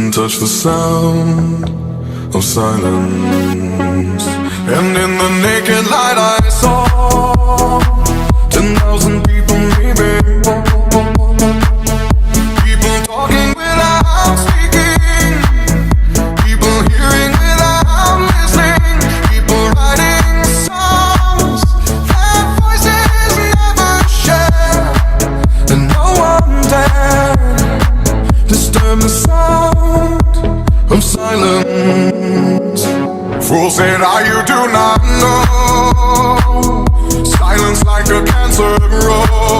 couldn't touch the sound of silence. And in the naked light I saw 10,000 people maybe, people talking without speaking, people hearing without listening, people writing songs that voices never share, and no one dared disturb the sound of silence. Fool said, you do not know. Silence like a cancer grows.